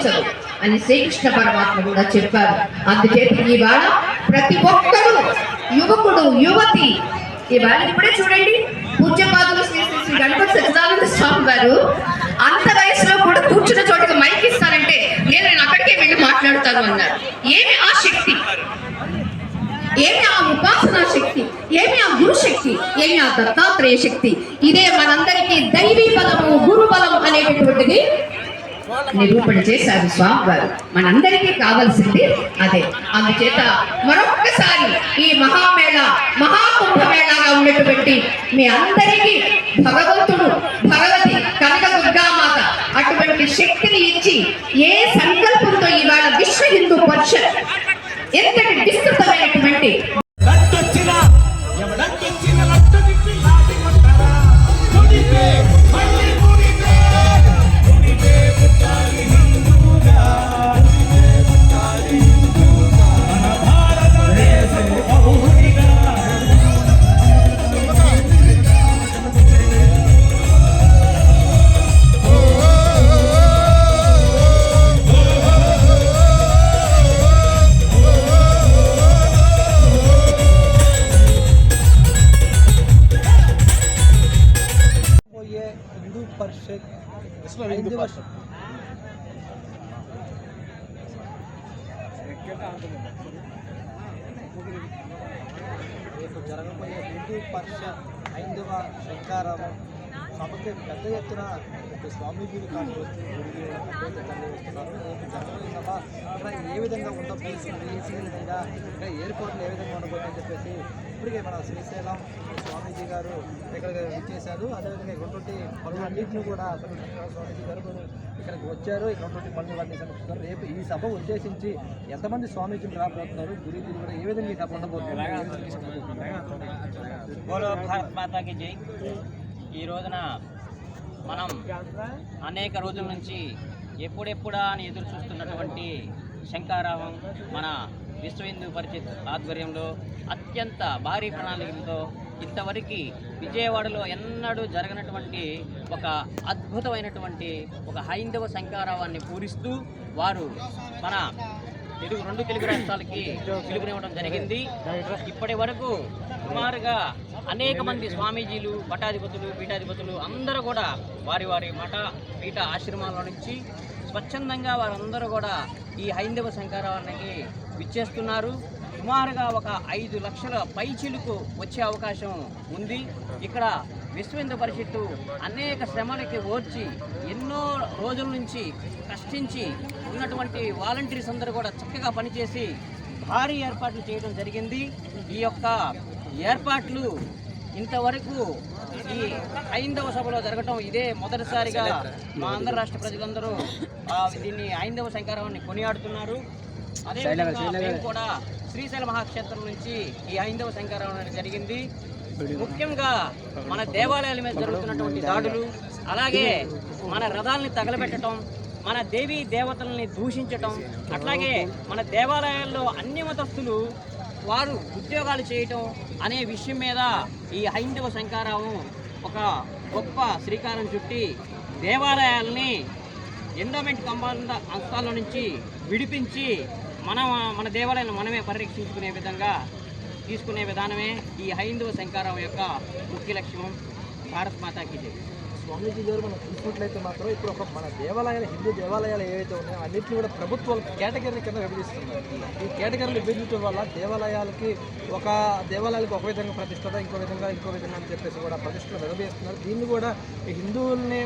ఫలించదు అని శ్రీకృష్ణ పరమాత్మ కూడా చెప్పారు. అందుచేత ఇవాళ ప్రతి ఒక్కరూ యువకుడు యువతి ఇవాళ ఇప్పుడే చూడండి పూజ్యపాదులు శ్రీ శ్రీ శ్రీ గణపతి సచ్చిదానంద స్వామి గారు అంత వయసులో కూడా కూర్చున్న చోటికి మైక్ ఇస్తారంటే నేను అక్కడికే వెళ్ళి మాట్లాడుతాను అన్నారు. ఏమి ఆ శక్తి, ఏమి ఆ ఉపాసనా శక్తి, ఏమి ఆ గురు శక్తి, ఏమి ఆ దత్తాత్రేయ శక్తి. ఇదే మనందరికీ దైవీ బలము గురు బలం అనేటటువంటిది నిరూపణ చేశారు స్వామి గారు. మనందరికీ కావాల్సింది అదే. అందుచేత మరొక్కసారి ఈ మహామేళ మహాకుంభమేళాగా ఉన్నటువంటి మీ అందరికీ భగవంతుడు భగవతి కనక దుర్గామాత అటువంటి శక్తిని ఇచ్చి ఏ సంకల్పంతో ఇవాళ విశ్వ హిందూ పరిషత్ ఎంతటి విస్తృతమైనటువంటి రేపు జరగబోయే హిందూ పరిషత్ హైందవ శంకారావం సభకి పెద్ద ఎత్తున స్వామీజీలు కానీ తరలిస్తున్నారు. రేపు జరగబోయే సభ ఇక్కడ ఏ విధంగా ఉండబోతుంది, ఏ విధంగా ఇక్కడ ఎయిర్పోర్ట్లు ఏ విధంగా ఉండబోతుందని చెప్పేసి ఇప్పటికే మన శ్రీశైలం స్వామీజీ గారు ఇక్కడ ఇచ్చేశారు. అదేవిధంగా ఇటువంటి పనులన్నింటినీ కూడా స్వామీజీ గారు ఇక్కడికి వచ్చారు. ఇటువంటి పనులన్నీ సమీక్షిస్తారు. రేపు ఈ సభ ఉద్దేశించి ఎంతమంది స్వామీజీలు రాబోతున్నారు, గురుజీలు కూడా ఏ విధంగా ఈ సభ ఉండబోతున్నారు? భారత్ మాతాకి జై. ఈ రోజున మనం అనేక రోజుల నుంచి ఎప్పుడెప్పుడా అని ఎదురు చూస్తున్నటువంటి శంకారావం మన విశ్వ హిందూ పరిషత్ ఆధ్వర్యంలో అత్యంత భారీ ప్రణాళికలతో ఇంతవరకు విజయవాడలో ఎన్నడూ జరగనటువంటి ఒక అద్భుతమైనటువంటి ఒక హైందవ శంకారావాన్ని పూరిస్తూ వారు మన రెండు తెలుగు రాష్ట్రాలకి పిలుపునివ్వడం జరిగింది. ఇప్పటి వరకు సుమారుగా అనేక మంది స్వామీజీలు పట్టాధిపతులు పీఠాధిపతులు అందరూ కూడా వారి వారి మఠ పీఠ ఆశ్రమాల నుంచి స్వచ్ఛందంగా వారందరూ కూడా ఈ హైందవ శంకారావానికి విచ్చేస్తున్నారు. సుమారుగా ఒక 5 లక్షల పైచిలుకు వచ్చే అవకాశం ఉంది. ఇక్కడ విశ్వ హిందూ పరిషత్తు అనేక శ్రమలకి ఓర్చి ఎన్నో రోజుల నుంచి కష్టించి ఉన్నటువంటి వాలంటీర్స్ అందరూ కూడా చక్కగా పనిచేసి భారీ ఏర్పాట్లు చేయడం జరిగింది. ఈ యొక్క ఏర్పాట్లు ఇంతవరకు ఈ హైందవ సభలో జరగటం ఇదే మొదటిసారిగా మా ఆంధ్ర రాష్ట్ర ప్రజలందరూ దీన్ని హైందవ శంకారావాన్ని కొనియాడుతున్నారు. అదేవిధంగా మేము కూడా శ్రీశైల మహాక్షేత్రం నుంచి ఈ హైందవ శంకారావం అనేది జరిగింది. ముఖ్యంగా మన దేవాలయాల మీద జరుగుతున్నటువంటి దాడులు, అలాగే మన రథాలని తగలబెట్టడం, మన దేవీ దేవతల్ని దూషించటం, అట్లాగే మన దేవాలయాల్లో అన్ని మతస్థులు వారు ఉద్యోగాలు చేయటం అనే విషయం మీద ఈ హైందవ శంకారావం ఒక గొప్ప శ్రీకారం చుట్టి దేవాలయాల్ని ఎండోమెంట్ అంశాల నుంచి విడిపించి మన దేవాలయాలను మనమే పరిరక్షించుకునే విధంగా తీసుకునే విధానమే ఈ హైందవ శంకారావం యొక్క ముఖ్య లక్ష్యం. భారత్ మాతాకి జై. స్వామీజీ గారు మనం చూసినట్లయితే మాత్రం ఇప్పుడు మన దేవాలయాలు హిందూ దేవాలయాలు ఏవైతే ఉన్నాయో అన్నింటినీ కూడా ప్రభుత్వాలు కేటగిరీ కింద విభజిస్తున్నారు. ఈ కేటగిరీలు విభజించడం వల్ల దేవాలయాలకి ఒక విధంగా ప్రతిష్టత, ఇంకో విధంగా అని చెప్పేసి కూడా ప్రతిష్టలు విభజిస్తున్నారు. దీన్ని కూడా హిందువుల్ని